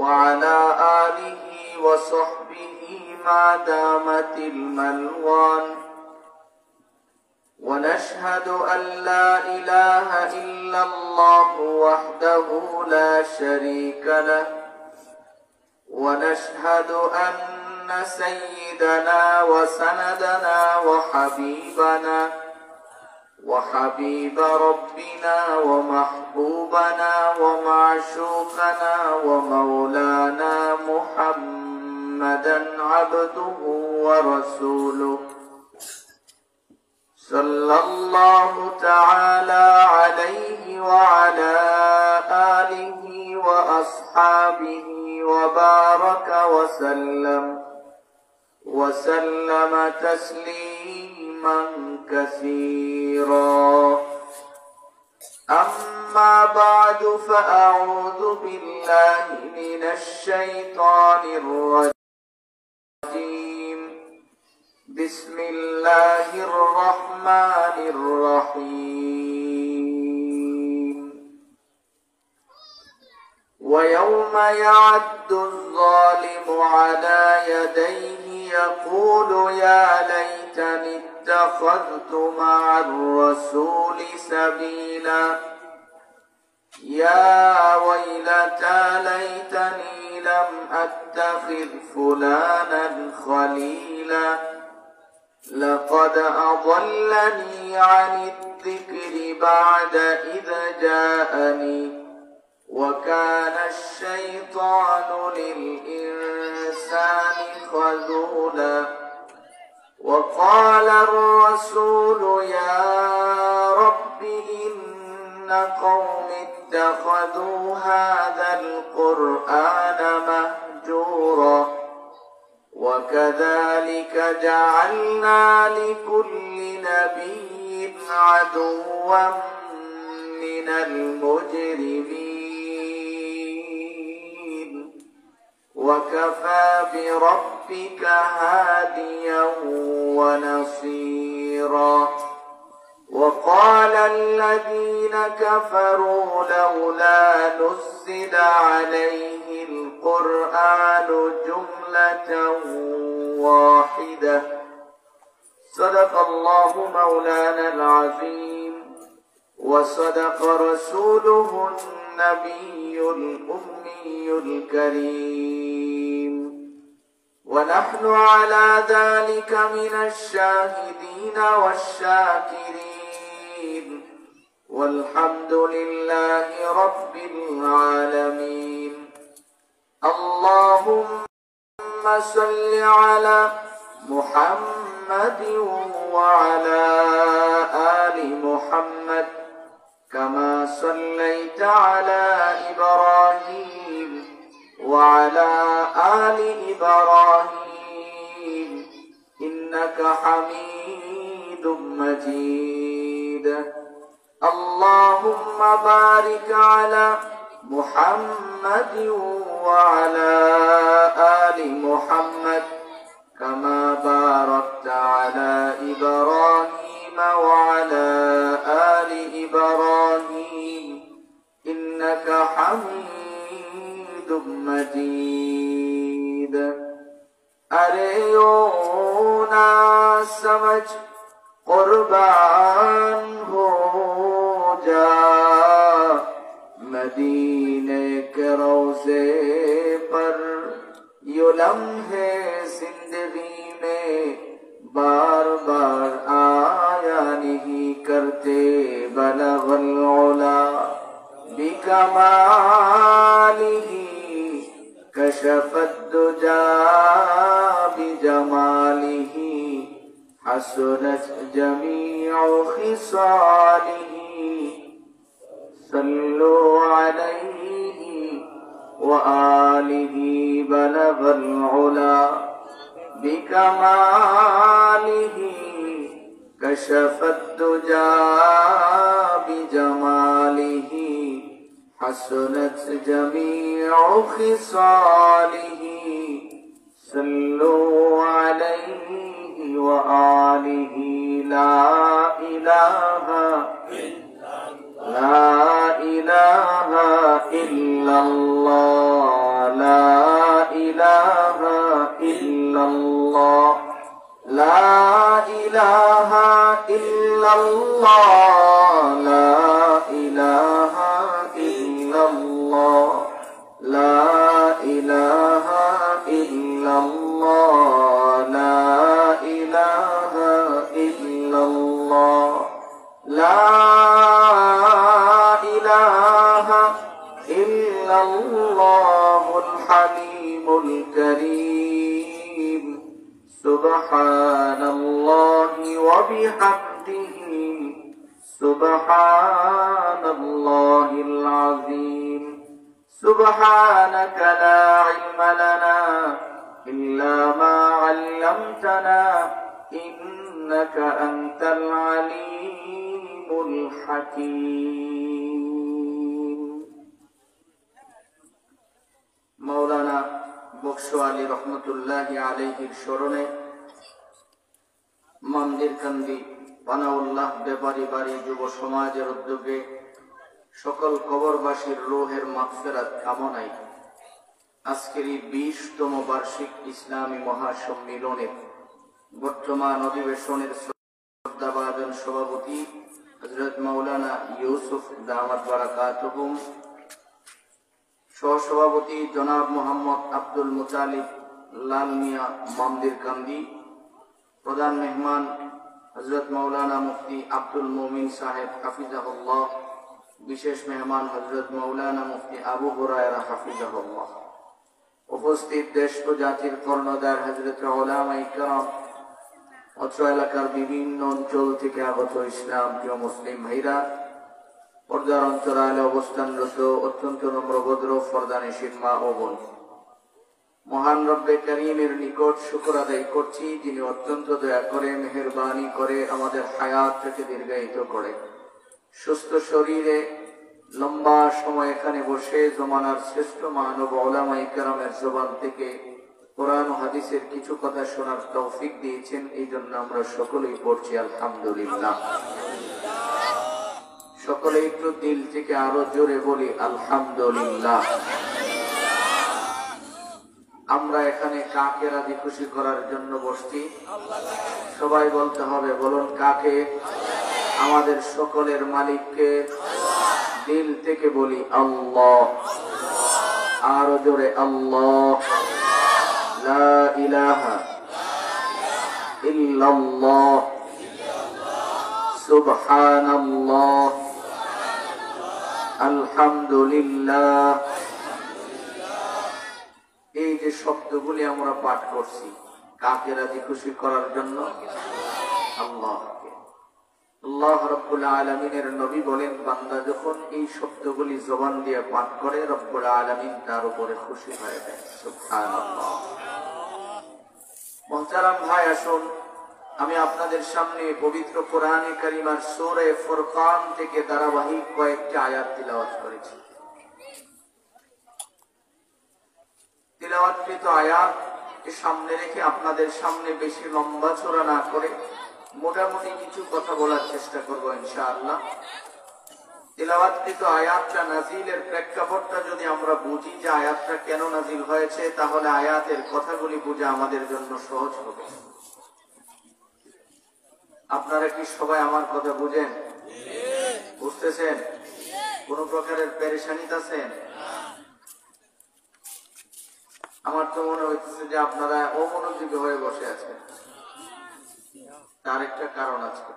وعلى آله وصحبه ما دامت الملوان، ونشهد أن لا إله إلا الله وحده لا شريك له، ونشهد أن سيدنا وسندنا وحبيب ربنا ومحبوبنا ومعشوقنا ومولانا محمدا عبده ورسوله، صلى الله تعالى عليه وعلى آله وأصحابه وبارك وسلم تسليما كثيرا. أما بعد، فأعوذ بالله من الشيطان الرجيم. بسم الله الرحمن الرحيم. ويوم يعد الظالم على يديه يقول يا ليتني اتخذت مع الرسول سبيلا، يا ويلتى ليتني لم أتخذ فلانا خليلا، لقد أضلني عن الذكر بعد إذ جاءني، وكان الشيطان للإنسان خذولا. وقال الرسول يا رب إن قوم اتخذوا هذا القرآن مهجورا، وكذلك جعلنا لكل نبي عدوا من المجرمين، وكفى بربك هاديا ونصيرا. وقال الذين كفروا لولا نزل عليه القرآن جملة واحدة. صدق الله مولانا العظيم، وصدق رسوله النبي الأمي الكريم، ونحن على ذلك من الشاهدين والشاكرين، والحمد لله رب العالمين. اللهم صل على محمد وعلى آل محمد كما صليت على إبراهيم وعلى آل إبراهيم إنك حميد مجيد. اللهم بارك على محمد وعلى آل محمد كما باركت على إبراهيم وعلى آل إبراهيم إنك حميد مجيد. अरे ओ ना समझ कुर्बान हो जा, मदीने के रोज़े पर यो लम्हे जिंदगी में बार बार आया नहीं करते। बलगल उला बिकमालिही कशफत दुजा बिजमालिही हसनत जमीउ खिसालिही। सल्लु अलैहि व आलिही बलगल उला बिकमालिही कशफत दुजा बिजमालिही हसनत जमीउ खिसालिही। सल्लु अलैहि व आलिही। ला इलाहा इल्लल्लाह, ला الله لا إله إلا الله لا إله إلا الله لا إله إلا الله لا إله إلا الله لا إله إلا الله الحليم الكريم سبحان الله وبحمده سبحان الله العظيم سبحانك لا علم لنا إلا ما علمتنا إنك أنت العليم الحكيم مولانا বকশু আলী রহমতুল্লাহি আলাইহির স্মরণে মন্দিরকান্দি পানাউল্লাহ ব্যাপারী বাড়ি যুব সমাজের উদ্যোগে সকল কবরবাসীর রূহের মাগফিরাত কামনায় আজকের এই 20তম বার্ষিক ইসলামী মহাসম্মিলনের বর্তমান অধিবেশনের শ্রদ্ধাভাজন সভাপতি হযরত মাওলানা ইউসুফ দামাত বারাকাতুহুম, সহসভাপতি জনাব মোহাম্মদ আব্দুল মুতালিব লাল মিয়া মন্দিরকান্দি, প্রধান মেহমান হযরত মাওলানা মুফতি আব্দুল মুমিন সাহেব হাফিজাহুল্লাহ, বিশেষ মেহমান হযরত মাওলানা মুফতি আবু হুরায়রা হাফিজাহুল্লাহ, উপস্থিত দেশ ও জাতির কর্ণধার হযরত উলামায়ে কেরাম, অত্র এলাকার বিভিন্ন অঞ্চল থেকে আগত ইসলাম প্রিয় মুসলিম ভাইরা, পর্দার অন্তরালে অবস্থানরত অত্যন্ত নম্রভদ্র ফরদানিশীন মা ও বোন, মহান রব্বে কারীমের নিকট শুকর আদায় করছি যিনি অত্যন্ত দয়া করে মেহেরবানি করে আমাদের হায়াতটাকে দীর্ঘায়িত করে সুস্থ শরীরে লম্বা সময় এখানে বসে জমানার শ্রেষ্ঠ মানব উলামায়ে কেরামের জবান থেকে কোরআন ও হাদিসের কিছু কথা শোনার তৌফিক দিয়েছেন। এই জন্য আমরা সকলেই পড়ছি আলহামদুলিল্লাহ। সকলে একটু দিল থেকে আরো জোরে বলি আলহামদুলিল্লাহ। আমরা এখানে কাকে রাজি খুশি করার জন্য বসছি? সবাই বলতে হবে, বলুন কাকে? আমাদের সকলের মালিককে। দিল থেকে বলি আল্লাহ, আরো জোরে আল্লাহ। লা ইলাহা ইল্লাল্লাহ সুবহানাল্লাহ আলহামদুলিল্লাহ। এই যে শব্দগুলি আমরা পাঠ করছি কাকে রাজি খুশি করার জন্য? আল্লাহকে। আল্লাহ রাব্বুল আলামিনের নবী বলেন, বান্দা যখন এই শব্দগুলি জবান দিয়ে পাঠ করে রব্বুল আলামিন তার উপরে খুশি হয়ে যায়। সুবহানাল্লাহ। মুহতারাম ভাই, আসুন আমি আপনাদের সামনে পবিত্র কোরআনে কারিমার সূরা ফুরকান থেকে ধারাবাহিক কয়েকটি আয়াত তিলাওয়াত করেছি। তিলাওয়াতকৃত আয়াতকে সামনে রেখে আপনাদের সামনে বেশি লম্বা চড়া না করে মোটামুটি কিছু কথা বলার চেষ্টা করব ইনশাআল্লাহ। তিলাওয়াতকৃত আয়াতটা নাজিলের প্রেক্ষাপটটা যদি আমরা বুঝি যে আয়াতটা কেন নাজিল হয়েছে, তাহলে আয়াতের কথাগুলি বোঝা আমাদের জন্য সহজ হবে। আপনারা কি সবাই আমার কথা বুঝেন? বুঝতেছেন? কোন প্রকারের পেরেশানিতে আছেন? আমার তো মনে হইতেছে যে আপনারা অমনোযোগী হয়ে বসে আছেন। তার একটা কারণ আছে,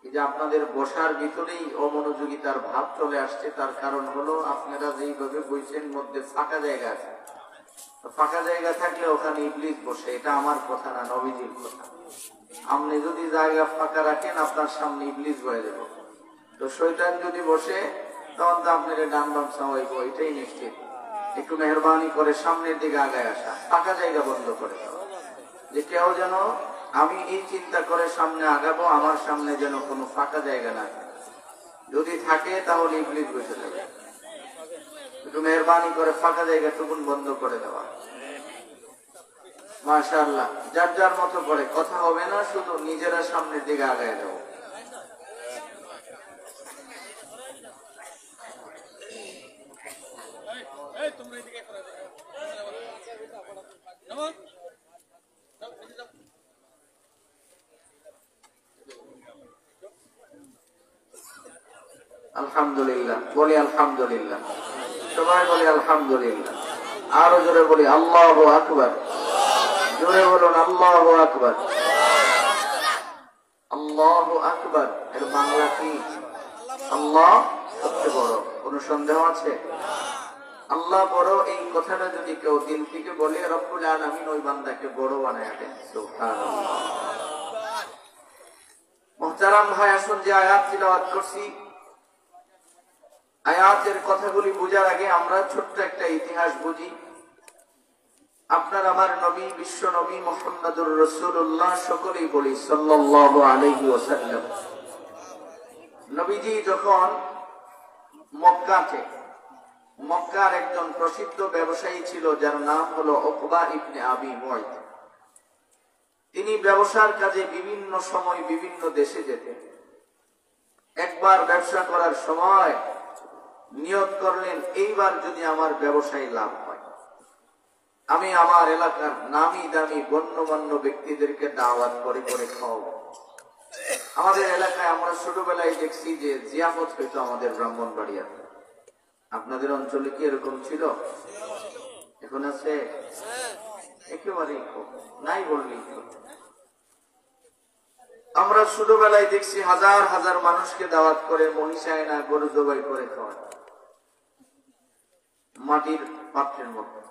এই যে আপনাদের বসার ভিতরেই অমনোযোগিতার ভাব চলে আসছে। তার কারণ হলো আপনারা যেইভাবে বইছেন মধ্যে ফাঁকা জায়গা আছে। ফাঁকা জায়গা থাকলে ওখানে ইবলিস বসে। এটা আমার কথা না, নবীজির কথা। আপনি যদি জায়গা ফাঁকা রাখেন আপনার সামনে ইবলিস বয়ে যাবে। তো শয়তান যদি বসে তখন তো আপনাকে ডান বাম সামাইব, এটাই নিশ্চিত। একটু মেহরবানি করে সামনের দিকে আগায় আসা, ফাঁকা জায়গা বন্ধ করে দেওয়া, যে কেউ যেন আমি এই চিন্তা করে সামনে আগাবো, আমার সামনে যেন কোনো ফাঁকা জায়গা না থাকে। যদি থাকে তাহলে ইবলিস বসে যাবে। একটু মেহরবানি করে ফাঁকা জায়গা টুকুন বন্ধ করে দেওয়া। মাশাআল্লাহ, যার যার মতো করে কথা হবে না, শুধু নিজেরা সামনের দিকে আগায় যাবো। আলহামদুলিল্লাহ বলি, আলহামদুলিল্লাহ সবাই বলি আলহামদুলিল্লাহ। আরো জোরে বলি আল্লাহু আকবার, জোরে বলুন আল্লাহু আকবার। আল্লাহু আকবার এর বাংলা কি? আল্লাহ সবচেয়ে বড়, কোন সন্দেহ আছে? আল্লাহ বড় এই কথাটা যদি কেউ দিল থেকে বলে, রব্বুল আলামিন ওই বান্দাকে বড় বানায় দেন। সুবহানাল্লাহ। মুহতারাম ভাই, আসুন যে আয়াত তিলাওয়াত করছি, আয়াতের কথাগুলি বোঝার আগে আমরা ছোট্ট একটা ইতিহাস বুঝি। আপনার আমার নবী, বিশ্ব নবী মুহাম্মদুর রাসূলুল্লাহ, সকলেই বলি সাল্লাল্লাহু আলাইহি ওয়াসাল্লাম। নবীজি যখন মক্কার একজন প্রসিদ্ধ ব্যবসায়ী ছিল যার নাম হলো উকবা ইবনে আবি মুয়ত। তিনি ব্যবসার কাজে বিভিন্ন সময় বিভিন্ন দেশে যেতেন। একবার ব্যবসা করার সময় নিয়ত করলেন, এইবার যদি আমার ব্যবসায় লাভ হয়, আমি আমার এলাকার নামি দামি গণ্যমান্য ব্যক্তিদেরকে দাওয়াত করে করে খাওয়াবো। আমাদের এলাকায় আমরা ছোটবেলায় দেখছি যে জিয়াফত হইতো আমাদের ব্রাহ্মণবাড়িয়াতে। আপনাদের অঞ্চলে কি এরকম ছিল? এখন আছে? একেবারেই নাই বললেই। আমরা ছোটবেলায় দেখছি হাজার হাজার মানুষকে দাওয়াত করে মহিষায় না গরু জবাই করে খাওয়ায় মাটির পাত্রের মধ্যে,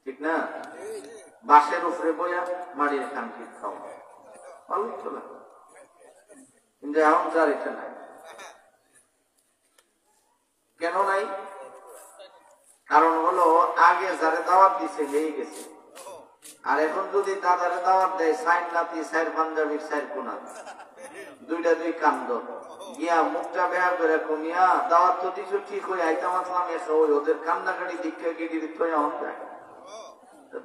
ঠিক না? বাঁশের উপরে বইয়া মাটির খানটি খাওয়া ভালো চলে, কিন্তু এখন যার এটা নাই। কেন নাই? কারণ হলো আগে যারে দাওয়াত দিছে হয়ে গেছে, আর এখন যদি দাদারে দাওয়াত দেয় সাইন নাতি, সাইর পাঞ্জাবির, সাইর কোনা, দুইটা দুই কান্দ গিয়া মুখটা বেয়া করে কমিয়া দাওয়াত তো দিছো ঠিক হয়ে আইতাম আসলাম এসে ওই ওদের কান্দাকাটি দীক্ষা গিয়ে দিতে যায়।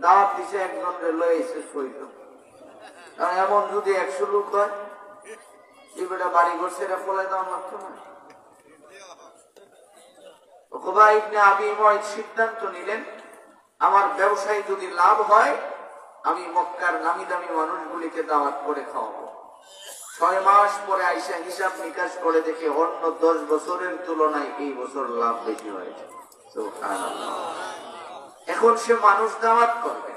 দাওয়াত দিছে একজন লয়ে এসে সইত, কারণ এমন যদি 100 লোক হয়, যেটা বাড়ি করছে এটা বলে দেওয়া লাগতো না। উকবা ইবনে আবি মুয়ত সিদ্ধান্ত নিলেন, আমার ব্যবসায় যদি লাভ হয়, আমি মক্কার নামি দামি মানুষগুলিকে দাওয়াত করে খাওয়াবো। 6 মাস পরে আইসা হিসাব নিকাশ করে দেখে অন্য 10 বছরের তুলনায় এই বছর লাভ বেশি হয়েছে। সুবহানাল্লাহ। এখন সে মানুষ দাওয়াত করবে।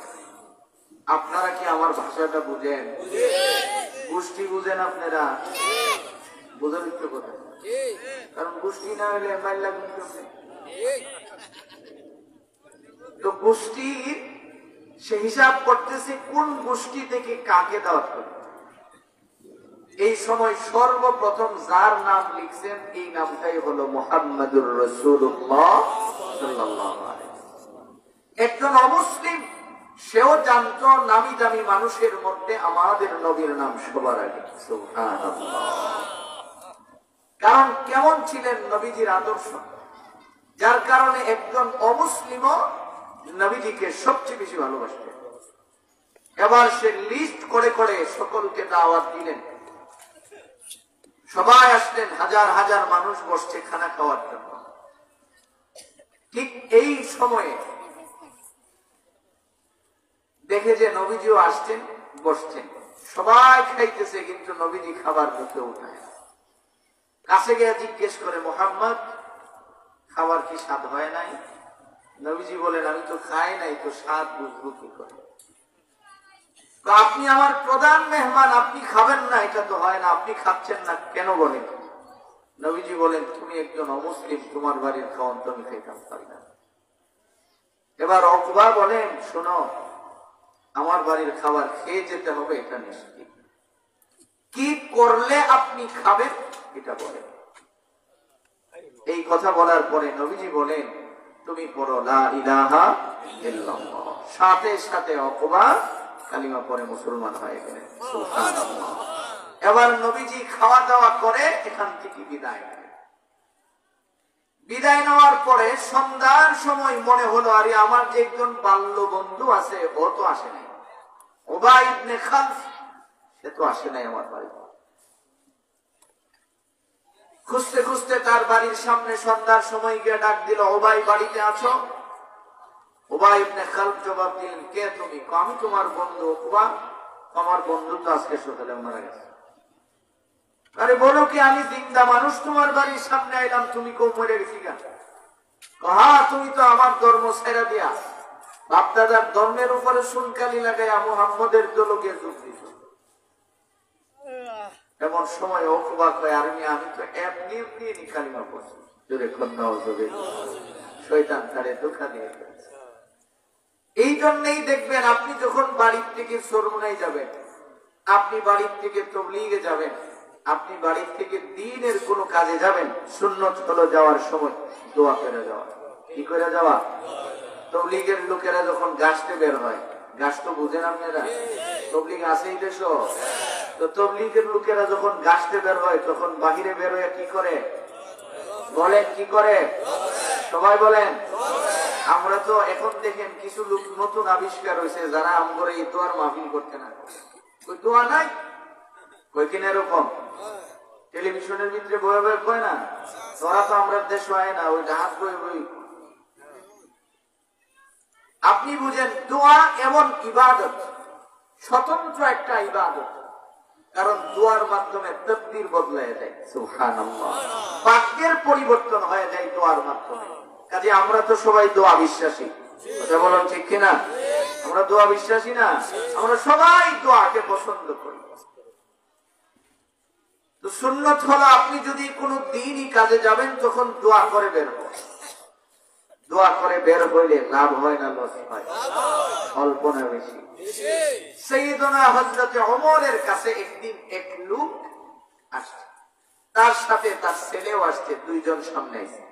আপনারা কি আমার ভাষাটা বুঝেন? গোষ্ঠী বুঝেন আপনারা? বোঝার একটু কথা, কারণ গোষ্ঠী না হলে মাইল্লা তো গোষ্ঠীর সে হিসাব করতেছে কোন গোষ্ঠী থেকে কাকে দাওয়াত করবে। এই সময় সর্বপ্রথম যার নাম লিখছেন এই নামটাই হলো মুহাম্মদুর রাসূলুল্লাহ সাল্লাল্লাহু আলাইহি ওয়াসাল্লাম। একজন অমুসলিম সেও জানতো নামি দামি মানুষের মধ্যে আমাদের নবীর নাম সবার আগে। সুবহানাল্লাহ। কারণ কেমন ছিলেন নবীজির আদর্শ, যার কারণে একজন অমুসলিমও নবীজিকে সবচেয়ে বেশি ভালোবাসতেন। এবার সে লিস্ট করে করে সকলকে দাওয়াত দিলেন। সবাই আসলেন, হাজার হাজার মানুষ বসছে খানা খাওয়ার জন্য। ঠিক এই সময়ে দেখে যে নবীজিও আসছেন, বসছেন, সবাই খাইতেছে, কিন্তু নবীজি খাবার মুখে উঠায়। কাছে গিয়ে জিজ্ঞেস করে, মুহাম্মদ খাবার কি স্বাদ হয় নাই? নবীজি বলেন, আমি তো খাই নাই, তো স্বাদ বুঝবো কি করে? আপনি আমার প্রধান মেহমান, আপনি খাবেন না এটা তো হয় না, আপনি খাচ্ছেন না কেন বলেন? নবীজি বলেন, তুমি একজন অমুসলিম, তোমার বাড়ির খাওয়ান তো আমি খাইতাম পারি না। এবার উকবা বলেন, শোনো, আমার বাড়ির খাবার খেয়ে যেতে হবে এটা নিশ্চিত। কি করলে আপনি খাবেন এটা বলেন। এই কথা বলার পরে নবীজি বলেন, তুমি পড়ো লা ইলাহা ইল্লাল্লাহ। সাথে সাথে উকবা কালিমা পড়ে মুসলমান হয়ে গেলেন। সুবহানাল্লাহ। এবার নবীজি খাওয়া দাওয়া করে এখান থেকে বিদায় নেন। বিদায় নেওয়ার পরে সন্ধ্যার সময় মনে হলো, আরে আমার যে একজন বাল্য বন্ধু আছে ও তো আসে নাই, উবাই ইবনে খালফ, সে তো আসে নাই আমার বাড়ি। খুঁজতে খুঁজতে তার বাড়ির সামনে সন্ধ্যার সময় গিয়ে ডাক দিল, উবাই বাড়িতে আছো? উবাই ইবনে খালফ জবাব দিলেন, কে তুমি? আমি তোমার বন্ধু উকবা। আমার বন্ধু তো আজকে সকালে মারা গেছে। আরে বলো কি আমি জিন্দা মানুষ, তোমার বাড়ির সামনে আইলাম, তুমি কেউ মরে গেছি গা? হ্যাঁ, তুমি তো আমার ধর্ম ছেড়া দিয়া বাপদাদার ধর্মের উপরে সুনকালি লাগাইয়া মুহাম্মদের দলকে যোগ দিছ। এমন সময় অবাক হয়, আর আমি তো এমনি এমনি কালিমা পড়ছি। জোরে কন্যা জোরে, শয়তান তারে ধোঁকা দিয়ে ফেলছে। এই জন্যই দেখবেন আপনি যখন বাড়ির থেকে সরমুনায় যাবেন, আপনি বাড়ির থেকে তবলিগে যাবেন, আপনি বাড়ির থেকে দ্বীনের কোন কাজে যাবেন, সুন্নত হলো যাওয়ার সময় দোয়া করে যাওয়া। কি করে যাওয়া? তবলিগের লোকেরা যখন গাছতে বের হয়, গাছ তো বুঝেন আপনারা, তবলিগ আছেই দেশ, তো তবলিগের লোকেরা যখন গাছতে বের হয় তখন বাহিরে বের হয়ে কি করে বলেন? কি করে? সবাই বলেন। আমরা তো এখন দেখেন কিছু লোক নতুন আবিষ্কার হয়েছে যারা আমরা এই দোয়ার মাহফিল করতে না, ওই দোয়া নাই কই কিনা এরকম টেলিভিশনের ভিতরে বয়ে বয়ে কয় না, তোরা তো আমরা দেশ হয় না, ওই জাহাজ বই বই। আপনি বুঝেন দোয়া এমন ইবাদত, স্বতন্ত্র একটা ইবাদত, কারণ দোয়ার মাধ্যমে তকদির বদলায় যায়। সুবহানাল্লাহ, ভাগ্যের পরিবর্তন হয়ে যায় দোয়ার মাধ্যমে। কাজে আমরা তো সবাই দোয়া বিশ্বাসী, কথা বলেন ঠিক কিনা? আমরা দোয়া বিশ্বাসী না? আমরা সবাই দোয়াকে পছন্দ করি। তো সুন্নত হলো আপনি যদি কোনো দিনই কাজে যাবেন তখন দোয়া করে বের হন। দোয়া করে বের হইলে লাভ হয় না লস হয়? অল্প না বেশি? সাইয়েদনা হযরত ওমরের কাছে একদিন এক লোক আসছে, তার সাথে তার ছেলেও আসছে, দুইজন সামনে আসছে।